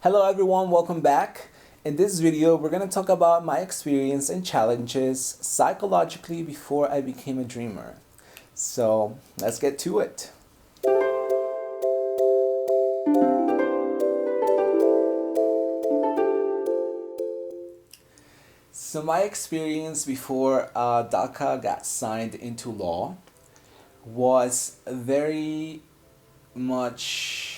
Hello everyone, welcome back. In this video, we're going to talk about my experience and challenges psychologically before I became a dreamer. So let's get to it. So my experience before DACA got signed into law was very much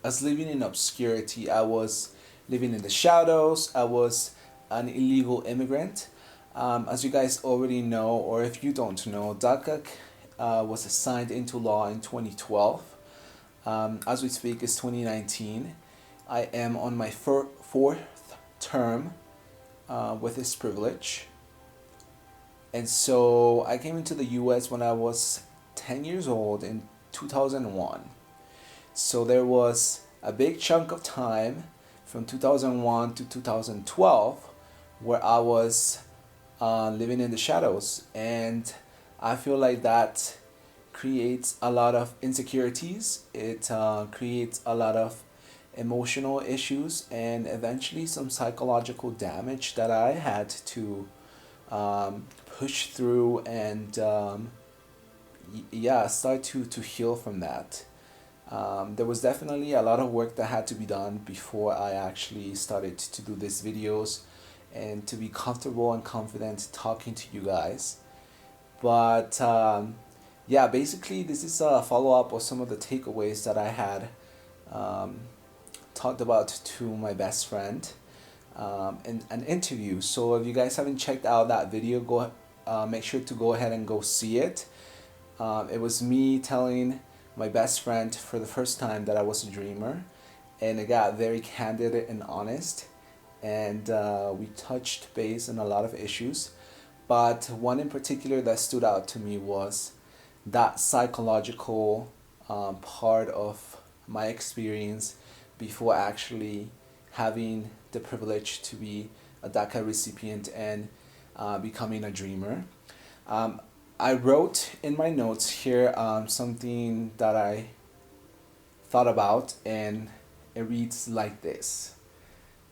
as living in obscurity. I was living in the shadows. I was an illegal immigrant. As you guys already know, or if you don't know, DACA was signed into law in 2012. As we speak, it's 2019. I am on my fourth term with this privilege. And so I came into the US when I was 10 years old in 2001. So there was a big chunk of time from 2001 to 2012 where I was living in the shadows. And I feel like that creates a lot of insecurities. It creates a lot of emotional issues and eventually some psychological damage that I had to push through and start to heal from that. There was definitely a lot of work that had to be done before I actually started to do these videos and to be comfortable and confident talking to you guys. But basically this is a follow-up of some of the takeaways that I had talked about to my best friend in an interview. So if you guys haven't checked out that video, make sure to go ahead and go see it. It was me telling my best friend for the first time that I was a dreamer, and it got very candid and honest, and we touched base on a lot of issues, but one in particular that stood out to me was that psychological part of my experience before actually having the privilege to be a DACA recipient and becoming a dreamer. I wrote in my notes here something that I thought about, and it reads like this.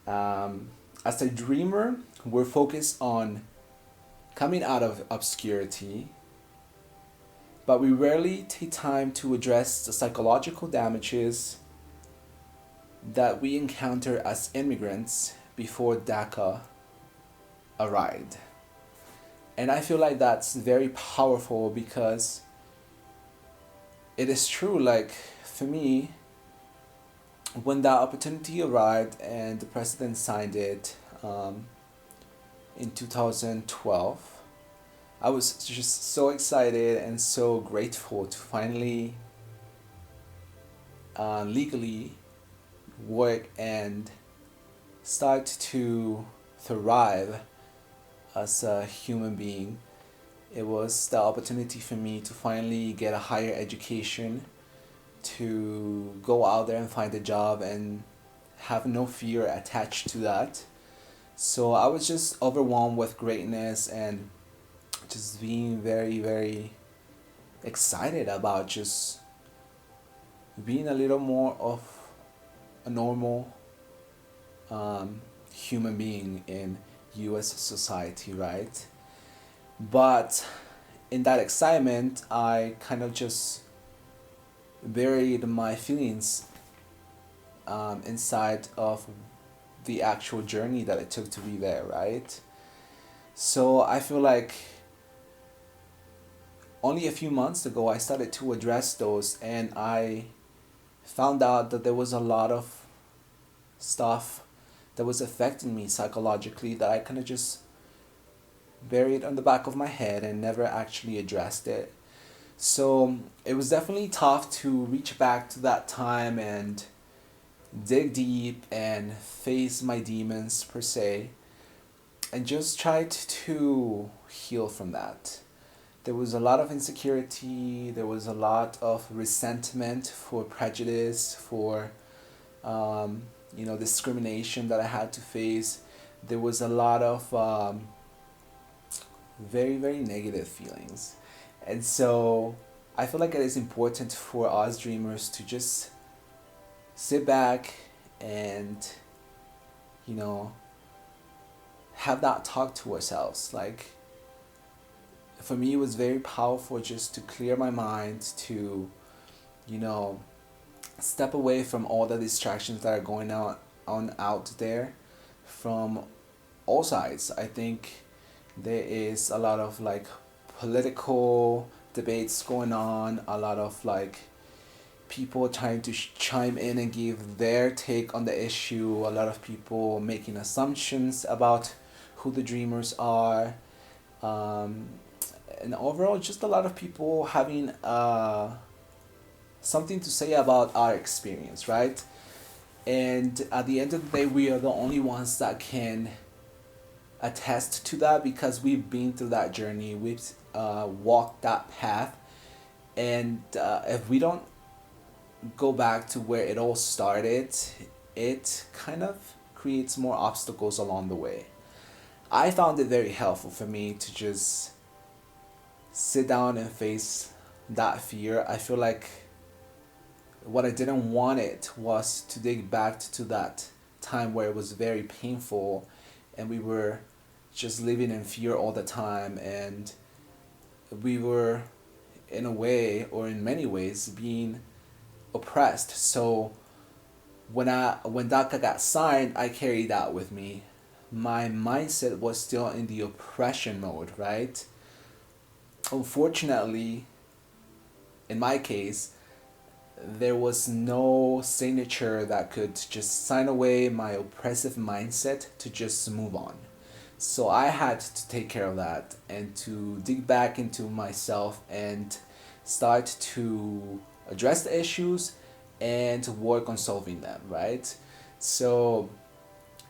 As a dreamer, we're focused on coming out of obscurity, but we rarely take time to address the psychological damages that we encounter as immigrants before DACA arrived. And I feel like that's very powerful because it is true. Like, for me, when that opportunity arrived and the president signed it in 2012, I was just so excited and so grateful to finally legally work and start to thrive as a human being. It was the opportunity for me to finally get a higher education, to go out there and find a job and have no fear attached to that. So I was just overwhelmed with greatness and just being very, very excited about just being a little more of a normal human being in US society, right? But in that excitement, I kind of just buried my feelings inside of the actual journey that it took to be there, right? So I feel like only a few months ago I started to address those, and I found out that there was a lot of stuff that was affecting me psychologically that I kind of just buried on the back of my head and never actually addressed it. So it was definitely tough to reach back to that time and dig deep and face my demons per se, and just try to heal from that. There was a lot of insecurity, there was a lot of resentment for prejudice, for discrimination that I had to face. There was a lot of very, very negative feelings. And so I feel like it is important for us dreamers to just sit back and, you know, have that talk to ourselves. Like, for me, it was very powerful just to clear my mind, to, you know, step away from all the distractions that are going on out there from all sides. I think there is a lot of like political debates going on, a lot of like people trying to chime in and give their take on the issue, a lot of people making assumptions about who the dreamers are, um, and overall just a lot of people having something to say about our experience, right? And at the end of the day, we are the only ones that can attest to that, because we've been through that journey, we've walked that path, and if we don't go back to where it all started, it kind of creates more obstacles along the way. I found it very helpful for me to just sit down and face that fear. I feel like what I didn't want it was to dig back to that time where it was very painful and we were just living in fear all the time, and we were, in a way or in many ways, being oppressed. So when DACA got signed, I carried that with me. My mindset was still in the oppression mode, right? Unfortunately, in my case, there was no signature that could just sign away my oppressive mindset to just move on. So I had to take care of that and to dig back into myself and start to address the issues and to work on solving them, right? So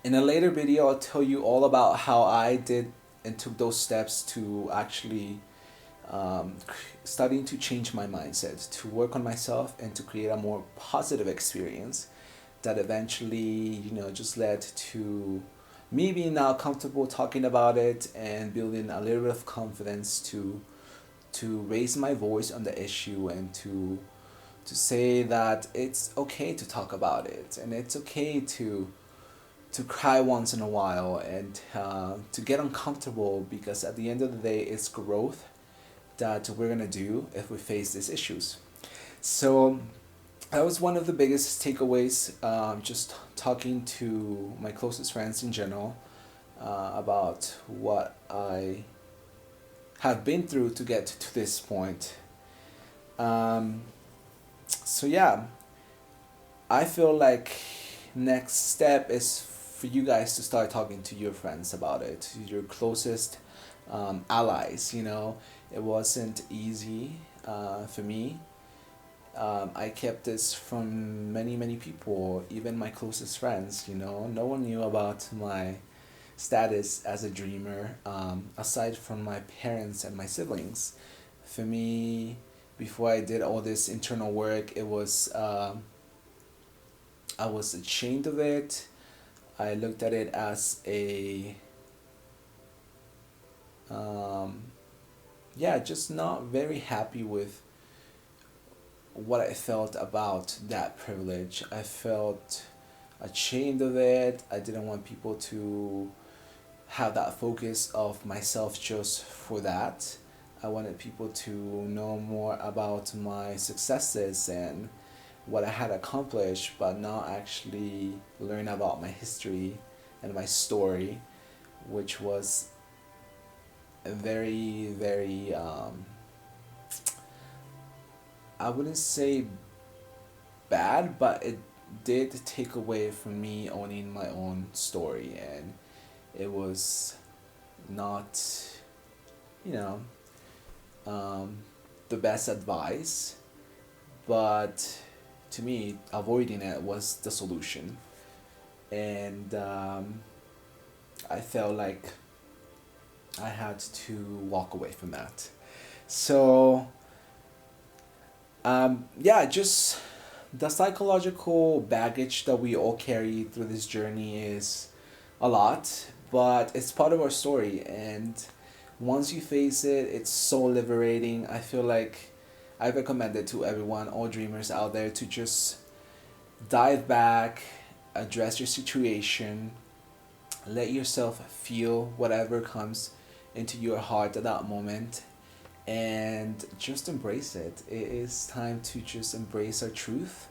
in a later video, I'll tell you all about how I did and took those steps to actually starting to change my mindset, to work on myself and to create a more positive experience that eventually, you know, just led to me being now comfortable talking about it and building a little bit of confidence to raise my voice on the issue and to say that it's okay to talk about it, and it's okay to cry once in a while, and to get uncomfortable, because at the end of the day, it's growth that we're gonna do if we face these issues. So that was one of the biggest takeaways, just talking to my closest friends in general about what I have been through to get to this point. So yeah, I feel like next step is for you guys to start talking to your friends about it, your closest allies. You know, it wasn't easy for me. I kept this from many people, even my closest friends. You know, no one knew about my status as a dreamer, aside from my parents and my siblings. For me, before I did all this internal work, it was I was ashamed of it. I looked at it as a yeah, just not very happy with what I felt about that privilege. I felt ashamed of it. I didn't want people to have that focus of myself just for that. I wanted people to know more about my successes and what I had accomplished, but not actually learn about my history and my story, which was very I wouldn't say bad, but it did take away from me owning my own story, and it was not, you know, the best advice, but to me, avoiding it was the solution. And I felt like I had to walk away from that. So, yeah, just the psychological baggage that we all carry through this journey is a lot, but it's part of our story. And once you face it, it's so liberating. I feel like I recommend it to everyone, all dreamers out there, to just dive back address your situation, let yourself feel whatever comes into your heart at that moment, and just embrace it. It is time to just embrace our truth,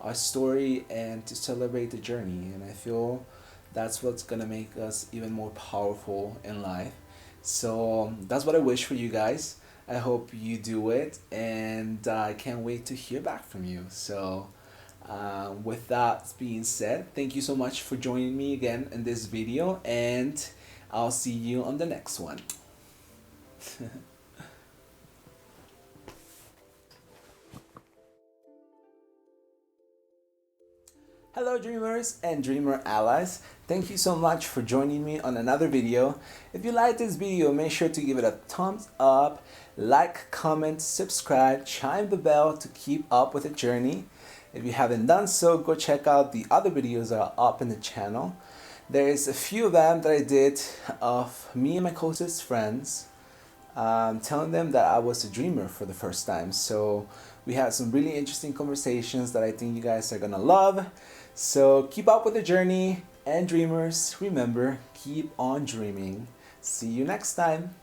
our story, and to celebrate the journey. And I feel that's what's gonna make us even more powerful in life. So that's what I wish for you guys. I hope you do it, and I can't wait to hear back from you. So with that being said, thank you so much for joining me again in this video, and I'll see you on the next one. Hello dreamers and dreamer allies. Thank you so much for joining me on another video. If you like this video, make sure to give it a thumbs up, like, comment, subscribe, chime the bell to keep up with the journey. If you haven't done so, go check out the other videos that are up in the channel. There's a few of them that I did of me and my closest friends, telling them that I was a dreamer for the first time. So we had some really interesting conversations that I think you guys are gonna love. So keep up with the journey, and dreamers, remember, keep on dreaming. See you next time.